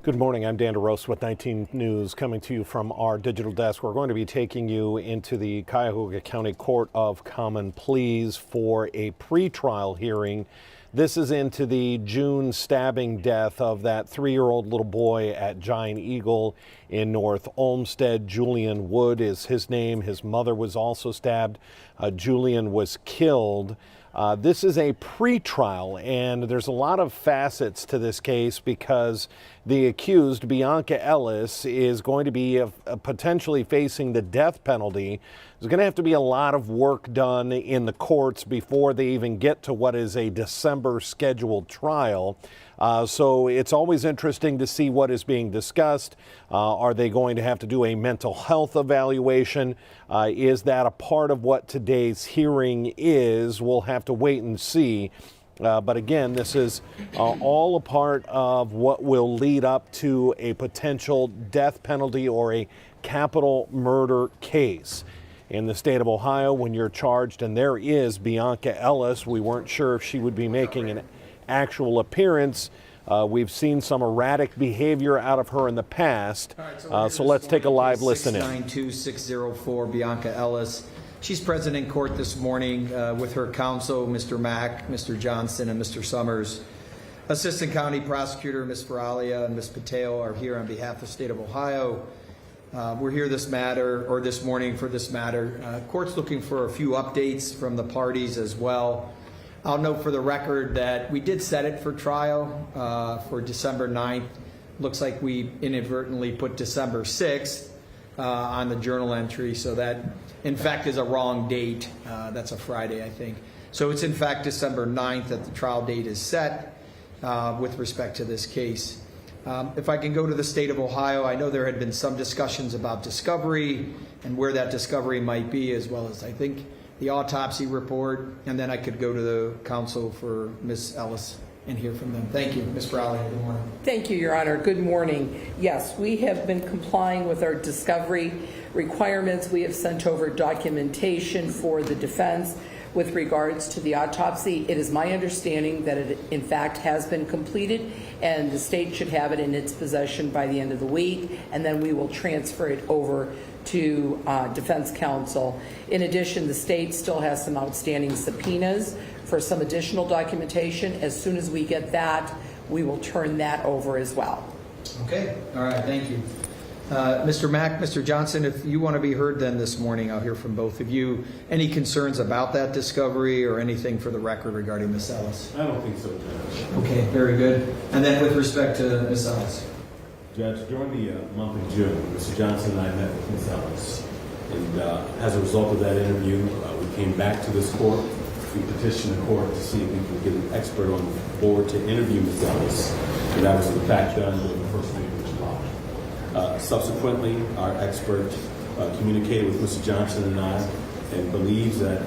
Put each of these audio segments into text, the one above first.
Good morning. I'm Dan DeRosa with 19 News, coming to you from our digital desk. We're going to be taking you into the Cuyahoga County Court of Common Pleas for a pretrial hearing. This is into the June stabbing death of that 3-year-old little boy at Giant Eagle in North Olmsted. Julian Wood is his name. His mother was also stabbed. Julian was killed. This is a pretrial, and there's a lot of facets to this case because the accused, Bianca Ellis, is going to be potentially facing the death penalty. There's going to have to be a lot of work done in the courts before they even get to what is a December scheduled trial. So it's always interesting to see what is being discussed. Are they going to have to do a mental health evaluation? Is that a part of what today's hearing is? We'll have to wait and see. But again, this is all a part of what will lead up to a potential death penalty or a capital murder case. In the state of Ohio, when you're charged, and there is Bianca Ellis, we weren't sure if she would be making an actual appearance. We've seen some erratic behavior out of her in the past. So let's take a live listen in. 692-604 Bianca Ellis. She's present in court this morning with her counsel, Mr. Mack, Mr. Johnson, and Mr. Summers. Assistant County Prosecutor Ms. Faralia and Ms. Patel are here on behalf of the state of Ohio. We're here this morning for this matter. Court's looking for a few updates from the parties as well. I'll note for the record that we did set it for trial for December 9th. Looks like we inadvertently put December 6th on the journal entry, so that in fact is a wrong date. That's a Friday, I think. So it's in fact December 9th that the trial date is set with respect to this case. If I can go to the state of Ohio, I know there had been some discussions about discovery and where that discovery might be, as well as I think the autopsy report, and then I could go to the counsel for Ms. Ellis and hear from them. Thank you. Ms. Browley, good morning. Thank you, Your Honor. Good morning. Yes, we have been complying with our discovery requirements. We have sent over documentation for the defense with regards to the autopsy. It is my understanding that it in fact has been completed, and the state should have it in its possession by the end of the week, and then we will transfer it over to defense counsel. In addition, the state still has some outstanding subpoenas for some additional documentation. As soon as we get that, we will turn that over as well. Okay. All right. Thank you. Mr. Mack, Mr. Johnson, if you want to be heard then this morning, I'll hear from both of you. Any concerns about that discovery or anything for the record regarding Ms. Ellis? I don't think so, Judge. Okay, very good. And then with respect to Ms. Ellis? Judge, during the month of June, Mr. Johnson and I met with Ms. Ellis. And as a result of that interview, we came back to this court. We petitioned the court to see if we could get an expert on the board to interview Ms. Ellis. And that was in fact done during the first week of July. Subsequently, our expert communicated with Mr. Johnson and I and believes that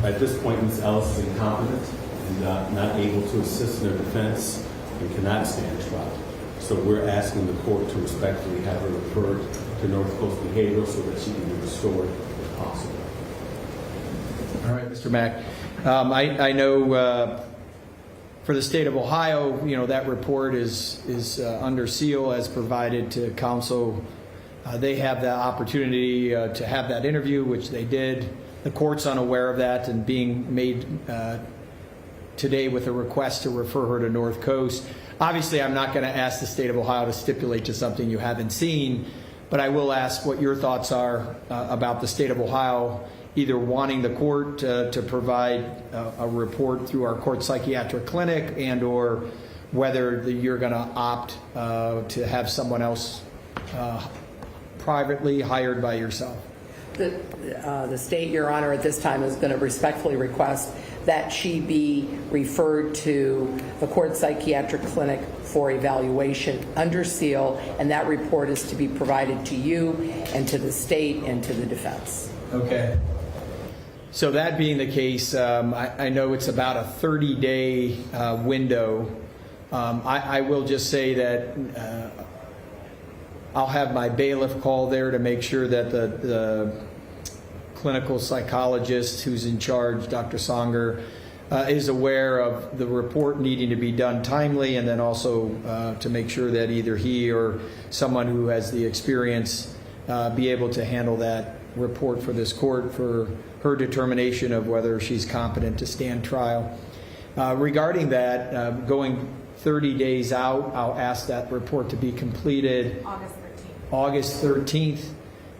at this point Ms. Ellis is incompetent and not able to assist in her defense and cannot stand trial. So we're asking the court to respectfully have her referred to North Coast Behavioral so that she can be restored if possible. All right, Mr. Mack. I know for the state of Ohio, that report is under seal as provided to counsel. They have the opportunity to have that interview, which they did. The court's unaware of that and being made today with a request to refer her to North Coast. Obviously, I'm not going to ask the state of Ohio to stipulate to something you haven't seen, but I will ask what your thoughts are about the state of Ohio either wanting the court to provide a report through our court psychiatric clinic and or whether you're going to opt to have someone else privately hired by yourself. The state, Your Honor, at this time is going to respectfully request that she be referred to the court psychiatric clinic for evaluation under seal, and that report is to be provided to you and to the state and to the defense. Okay. So that being the case, I know it's about a 30-day window. I will just say that I'll have my bailiff call there to make sure that the clinical psychologist who's in charge, Dr. Songer, is aware of the report needing to be done timely, and then also to make sure that either he or someone who has the experience be able to handle that report for this court for her determination of whether she's competent to stand trial. Regarding that, going 30 days out, I'll ask that report to be completed August 13th.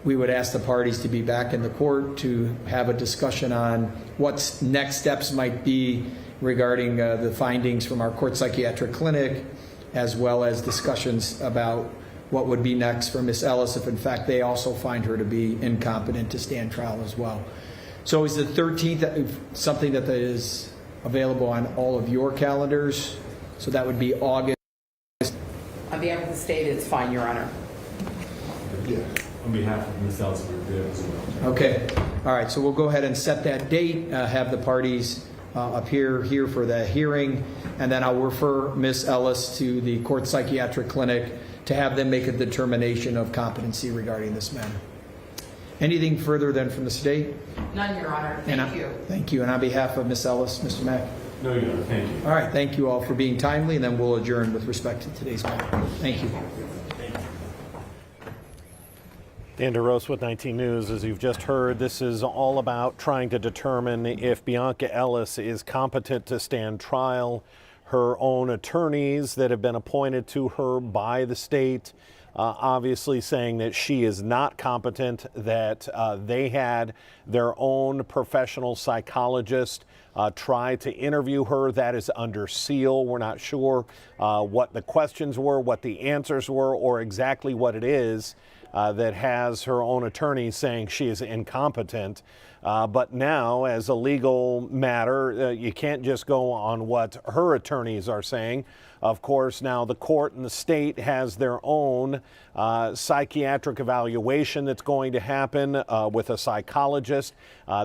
We would ask the parties to be back in the court to have a discussion on what next steps might be regarding the findings from our court psychiatric clinic, as well as discussions about what would be next for Ms. Ellis if in fact they also find her to be incompetent to stand trial as well. So is the 13th something that is available on all of your calendars? So that would be August. On behalf of the state, it's fine, Your Honor. Yeah. On behalf of Ms. Ellis, we're good as well. Okay. All right. So we'll go ahead and set that date, have the parties appear here for the hearing, and then I'll refer Ms. Ellis to the court psychiatric clinic to have them make a determination of competency regarding this matter. Anything further then from the state? None, Your Honor. Thank you. Thank you. And on behalf of Ms. Ellis, Mr. Mack? No, Your Honor. Thank you. All right. Thank you all for being timely, and then we'll adjourn with respect to today's matter. Thank you. Dan DeRose with 19 News. As you've just heard, this is all about trying to determine if Bianca Ellis is competent to stand trial. Her own attorneys that have been appointed to her by the state obviously saying that she is not competent, that they had their own professional psychologist try to interview her. That is under seal. We're not sure what the questions were, what the answers were, or exactly what it is that has her own attorney saying she is incompetent. But now, as a legal matter, you can't just go on what her attorneys are saying. Of course, now the court and the state has their own psychiatric evaluation that's going to happen with a psychologist.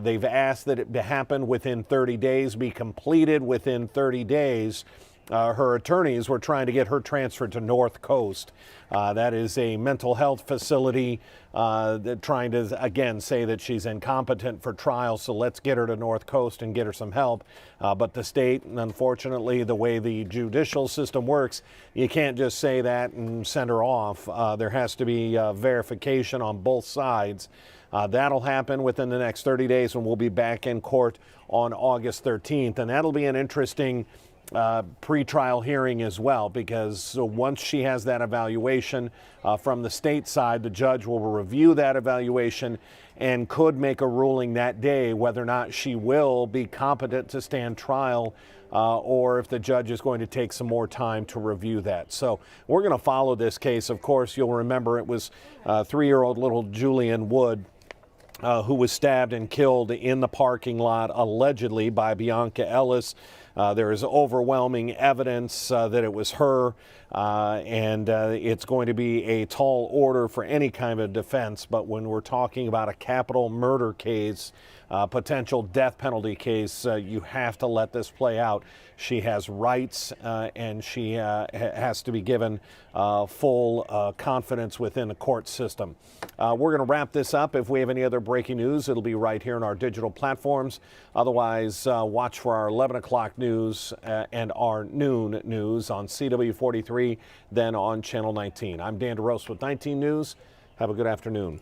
They've asked that it happen within 30 days, be completed within 30 days. Her attorneys were trying to get her transferred to North Coast. That is a mental health facility trying to, again, say that she's incompetent for trial, so let's get her to North Coast and get her some help. But the state, and unfortunately, the way the judicial system works, you can't just say that and send her off. There has to be verification on both sides. That'll happen within the next 30 days, and we'll be back in court on August 13th. And that'll be an interesting pre-trial hearing as well, because once she has that evaluation from the state side, the judge will review that evaluation and could make a ruling that day whether or not she will be competent to stand trial or if the judge is going to take some more time to review that. So we're going to follow this case. Of course, you'll remember it was 3-year-old little Julian Wood who was stabbed and killed in the parking lot allegedly by Bianca Ellis. There is overwhelming evidence that it was her, and it's going to be a tall order for any kind of defense. But when we're talking about a capital murder case, potential death penalty case, you have to let this play out. She has rights, and she has to be given full confidence within the court system. We're going to wrap this up. If we have any other breaking news, it'll be right here on our digital platforms. Otherwise, watch for our 11 o'clock news and our noon news on CW43, then on Channel 19. I'm Dan DeRose with 19 News. Have a good afternoon.